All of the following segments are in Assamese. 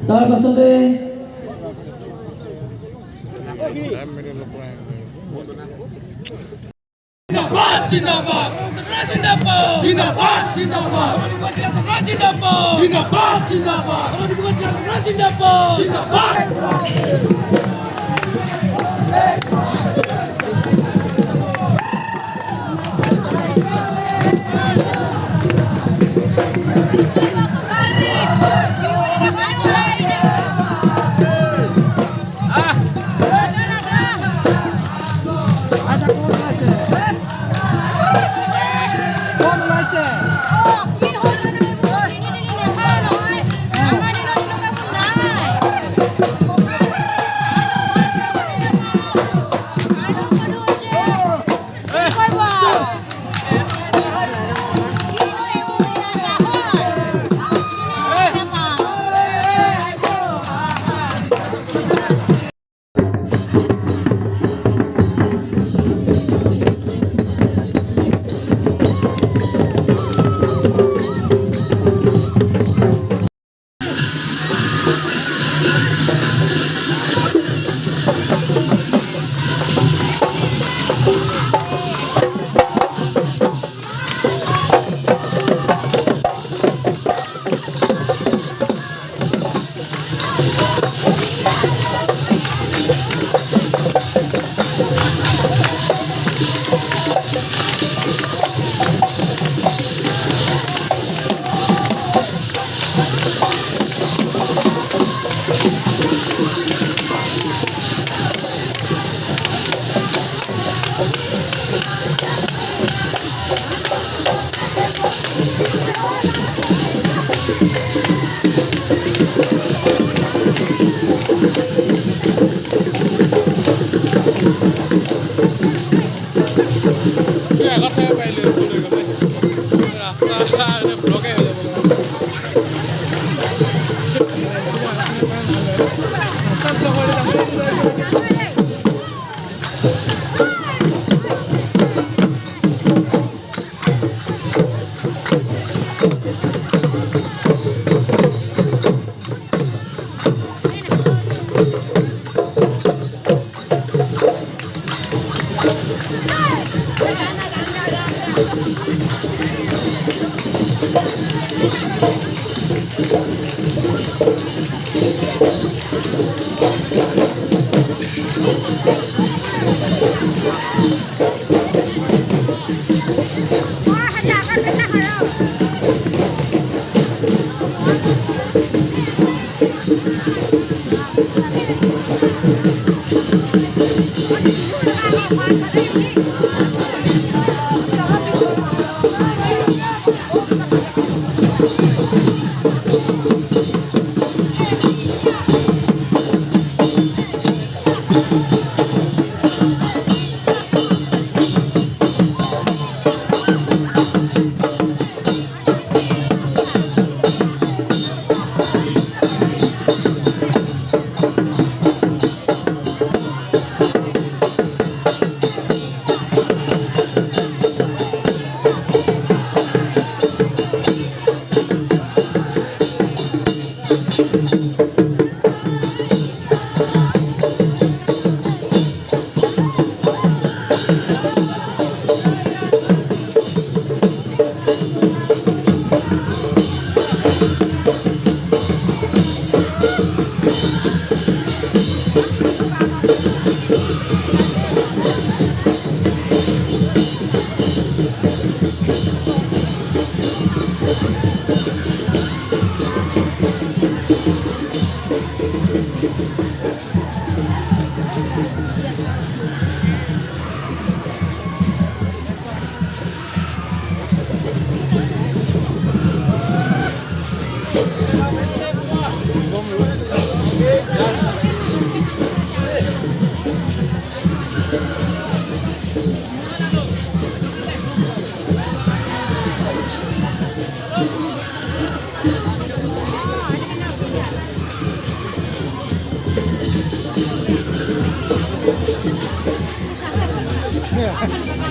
তার পাছতে জিন্দাবাদ জিন্দাবাদ জিন্দাবাদ জিন্দাবাদ জিন্দাবাদ জিন্দাবাদ জিন্দাবাদ জিন্দাবাদ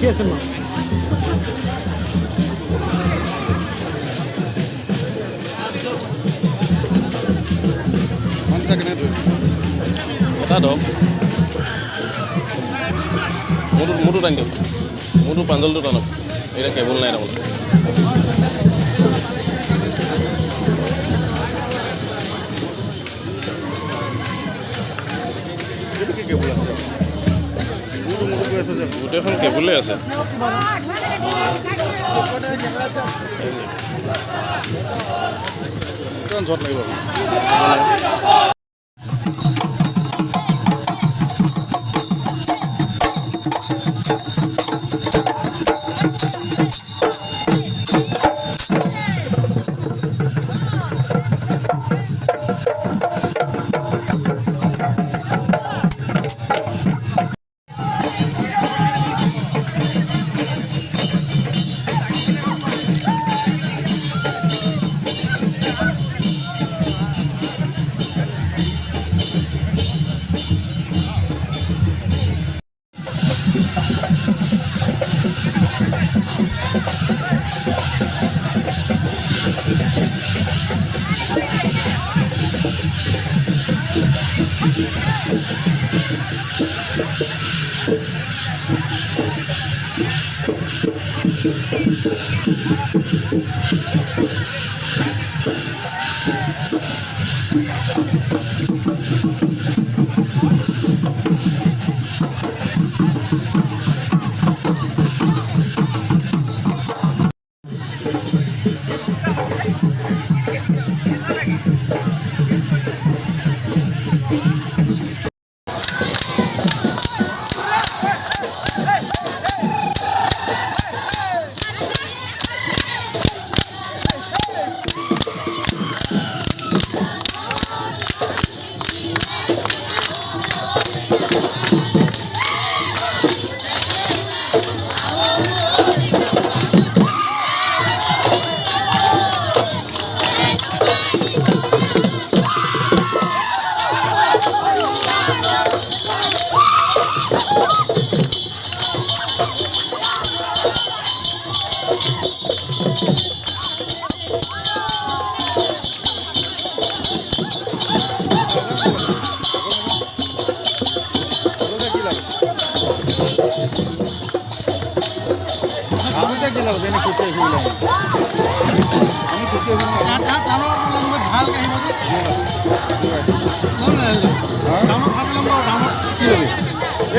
Kesin. এটা ধৰক মোৰটো টানি দিয়ক মোৰটো প্ৰাঞ্জলটো টানক এতিয়া কেবল নাই তাৰমানে গোটেইখন কেবুলে আছে য'ত লাগিব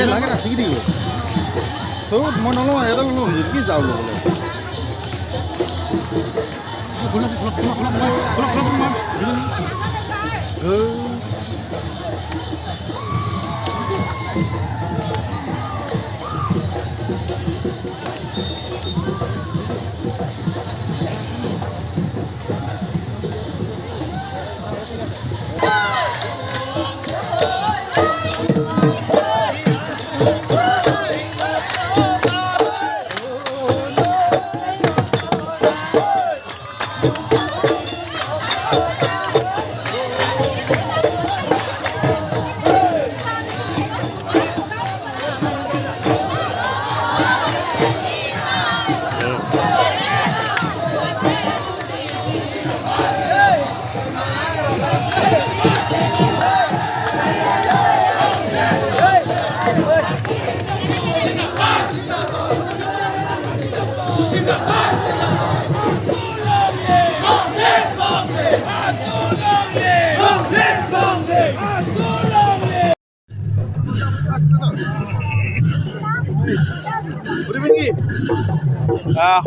এই লাগে না ছিগি থাকিব তো মই নলওঁ এটা ল'লোঁ কি যাওঁ ল'বলৈ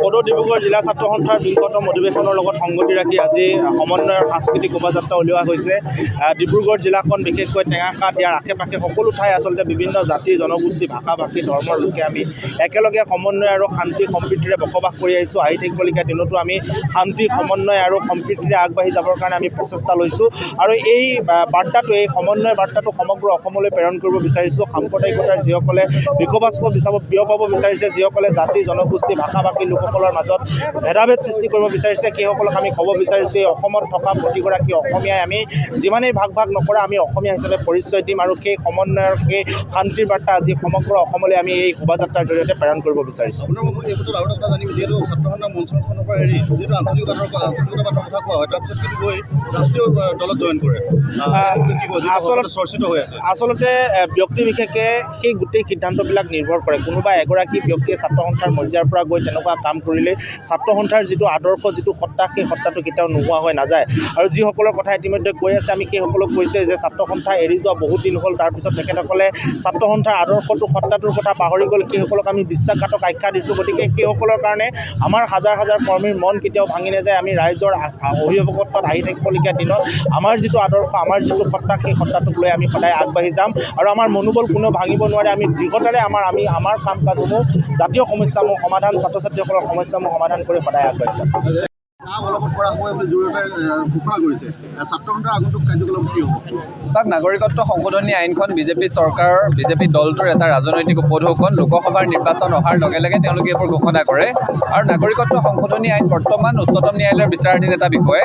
সদৌ ডিব্ৰুগড় জিলা ছাত্ৰ সন্থাৰ ২০তম অধিৱেশনৰ লগত সংগতি ৰাখি আজি সমন্বয়ৰ সাংস্কৃতিক শোভাযাত্ৰা উলিওৱা হৈছে। ডিব্ৰুগড় জিলাখন বিশেষকৈ টেঙাখাত ইয়াৰ আশে পাশে সকলো ঠাই আচলতে বিভিন্ন জাতি জনগোষ্ঠী ভাষা ভাষী ধৰ্মৰ লোকে আমি একেলগে সমন্বয় আৰু শান্তি সম্প্ৰীতিৰে বসবাস কৰি আহিছোঁ। আহি থাকিবলগীয়া দিনতো আমি শান্তি সমন্বয় আৰু সম্প্ৰীতিৰে আগবাঢ়ি যাবৰ কাৰণে আমি প্ৰচেষ্টা লৈছোঁ আৰু এই বাৰ্তাটো এই সমন্বয় বাৰ্তাটো সমগ্ৰ অসমলৈ প্ৰেৰণ কৰিব বিচাৰিছোঁ। সাম্প্ৰদায়িকতাৰ যিসকলে বিকবাস্প বিয়পাব বিচাৰিছে, যিসকলে জাতি জনগোষ্ঠী ভাষা ভাষা-ভাষী লোকসকলৰ মাজত ভেদাভেদ সৃষ্টি কৰিব বিচাৰিছে সেইসকলক আমি ক'ব বিচাৰিছোঁ এই অসমত থকা প্ৰতিগৰাকী অসমীয়াই আমি যিমানেই ভাগ নকৰা আমি অসমীয়া হিচাপে পৰিচয় দিম আৰু সেই সমন্বয়ৰ সেই শান্তিৰ বাৰ্তা আজি সমগ্ৰ অসমলৈ আমি এই শোভাযাত্ৰাৰ জৰিয়তে প্ৰেৰণ কৰিব বিচাৰিছোঁ। আপোনাৰ এই বছৰ আৰু এটা জানিম যিহেতু ছাত্ৰ সন্থা মঞ্চখনৰ পৰা যিহেতু আঞ্চলিকতাৰ কথা কোৱা হয় তাৰপিছত কিন্তু গৈ ৰাষ্ট্ৰীয় দলত জইন কৰে চৰ্চিত হৈ আছে। আচলতে ব্যক্তি বিশেষে সেই গোটেই সিদ্ধান্তবিলাক নিৰ্ভৰ কৰে। কোনোবা এগৰাকী ব্যক্তিয়ে ছাত্ৰ সন্থাৰ মজিয়াৰ পৰা গৈ তেনেকুৱা কাম কৰিলে ছাত্ৰ সন্থাৰ যিটো আদৰ্শ যিটো সত্তা সেই সত্তাটো কেতিয়াও নোহোৱা হৈ নাযায়। আৰু যিসকলৰ কথা ইতিমধ্যে কৈ আছে আমি সেইসকলক কৈছোঁ যে ছাত্ৰ সন্থা এৰি যোৱা বহুত দিন হ'ল, তাৰপিছত তেখেতসকলে ছাত্ৰ সন্থাৰ আদৰ্শটো সত্তাটোৰ কথা পাহৰি গ'ল, সেইসকলক আমি বিশ্বাসঘাতক আখ্যা দিছোঁ। গতিকে সেইসকলৰ কাৰণে আমাৰ হাজাৰ হাজাৰ কৰ্মীৰ মন কেতিয়াও ভাঙি নাযায়। আমি ৰাইজৰ অভিভাৱকত্বত আহি থাকিবলগীয়া দিনত আমাৰ যিটো আদৰ্শ আমাৰ যিটো সত্তা সেই সত্তাটোক লৈ আমি সদায় আগবাঢ়ি যাম আৰু আমাৰ মনোবল কোনেও ভাঙিব নোৱাৰে। আমি দৃঢ়তাৰে আমাৰ কাম কাজসমূহ জাতীয় সমস্যাসমূহ সমাধান ছাত্ৰ ছাত্ৰীসকলৰ সমস্যাসমূহ সমাধান কৰি সদায় আগবাঢ়ি যাম। অলপত কৰা হ'ব বুলি জোৰতে ঘোষণা কৰিছে ছাত্ৰ সন্থাৰ আগন্তুক কাৰ্যকলাপ কি হ'ব? চাওক, নাগৰিকত্ব সংশোধনী আইনখন বিজেপি চৰকাৰৰ বিজেপি দলটোৰ এটা ৰাজনৈতিক উপঢৌকন। লোকসভাৰ নিৰ্বাচন অহাৰ লগে লগে তেওঁলোকে এইবোৰ ঘোষণা কৰে আৰু নাগৰিকত্ব সংশোধনী আইন বৰ্তমান উচ্চতম ন্যায়ালয়ৰ বিচাৰাধীন এটা বিষয়।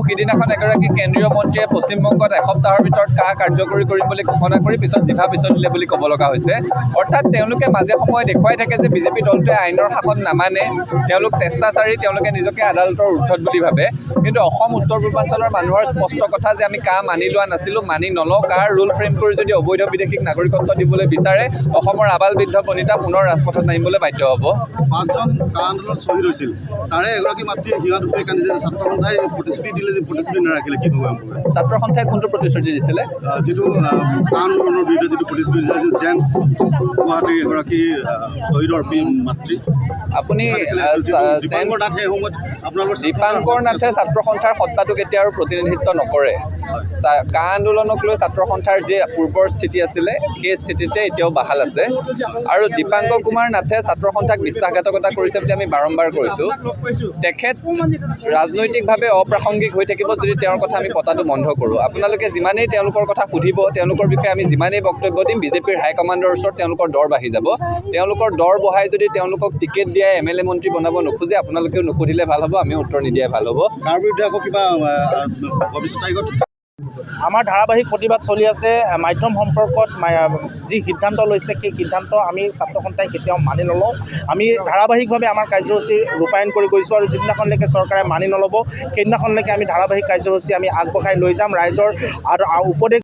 সিদিনাখন এগৰাকী কেন্দ্ৰীয় মন্ত্ৰীয়ে পশ্চিমবংগত এসপ্তাহৰ ভিতৰত কাৰ্যকৰী কৰিম বুলি ঘোষণা কৰি পিছত জিভা পিছলিলে বুলি ক'ব লগা হৈছে। অৰ্থাৎ তেওঁলোকে মাজে সময়ে দেখুৱাই থাকে যে বিজেপি দলটোৱে আইনৰ শাসন নামানে, তেওঁলোক স্বেচ্ছাচাৰী, তেওঁলোকে নিজকে আদালতৰ ঊৰ্ধত বুলি ভাবে। কিন্তু অসম উত্তৰ পূৰ্বাঞ্চলৰ মানুহৰ স্পষ্ট কথা যে আমি মানি লোৱা নাছিলোঁ, মানি নলওঁ। ৰুল ফ্ৰেম কৰি যদি অবৈধ বিদেশীক নাগৰিকত্ব দিবলৈ বিচাৰে অসমৰ আবাল বৃদ্ধ বনিতা পুনৰ ৰাজপথত নামিবলৈ বাধ্য হ'ব। 5জন আন্দোলন শ্বহীদ হৈছিল, তাৰে এগৰাকী মাতৃয়ে সিহঁত দুটাই কান্দিছে যে ছাত্ৰ সন্থাই প্ৰতিশ্ৰুতি দিলে যে প্ৰতিশ্ৰুতি নাৰাখিলে কি ক'ব? ছাত্ৰ সন্থাই কোনটো প্ৰতিশ্ৰুতি দিছিলে? যিটো আন্দোলনৰ বিৰুদ্ধে যিটো প্ৰতিশ্ৰুতি দিছিল জেন গুৱাহাটীৰ এগৰাকী শ্বহীদৰ মাতৃ আপুনি দীপাংকৰ নাথ সেই সময়ত আপোনালোকৰ দীপাংকৰ নাথে ছাত্ৰ সন্থাৰ সত্তাটো কেতিয়াও প্ৰতিনিধিত্ব নকৰে। কা আন্দোলনক লৈ ছাত্ৰ সন্থাৰ যি পূৰ্বৰ স্থিতি আছিলে সেই স্থিতিতে এতিয়াও বাহাল আছে। আৰু দীপাংকৰ কুমাৰ নাথে ছাত্ৰ সন্থাক বিশ্বাসঘাতকতা কৰিছে বুলি আমি বাৰম্বাৰ কৈছোঁ। তেখেত ৰাজনৈতিকভাৱে অপ্ৰাসংগিক হৈ থাকিব যদি তেওঁৰ কথা আমি পতাটো বন্ধ কৰোঁ। আপোনালোকে যিমানেই তেওঁলোকৰ কথা সুধিব, তেওঁলোকৰ বিষয়ে আমি যিমানেই বক্তব্য দিম, বিজেপিৰ হাইকমাণ্ডৰ ওচৰত তেওঁলোকৰ দৰ বাঢ়ি যাব। তেওঁলোকৰ দৰ বঢ়াই যদি তেওঁলোকক টিকেট দিয়াই MLA মন্ত্ৰী বনাব নোখোজে, আপোনালোকেও নুসুধিলে ভাল হ'ব, আমিও উত্তৰ নিদিয়াই ভাল হ'ব। তাৰ বিৰুদ্ধে আকৌ কিবা ভৱিষ্যত আয়োগত আমাৰ ধাৰাবাহিক প্ৰতিবাদ চলি আছে। মাধ্যম সম্পৰ্কত যি সিদ্ধান্ত লৈছে সেই সিদ্ধান্ত আমি ছাত্ৰ সন্থাই কেতিয়াও মানি নলওঁ। আমি ধাৰাবাহিকভাৱে আমাৰ কাৰ্যসূচী ৰূপায়ণ কৰি গৈছোঁ আৰু যিদিনাখনলৈকে চৰকাৰে মানি নল'ব সেইদিনাখনলৈকে আমি ধাৰাবাহিক কাৰ্যসূচী আমি আগবঢ়াই লৈ যাম। ৰাইজৰ আৰু উপদেশ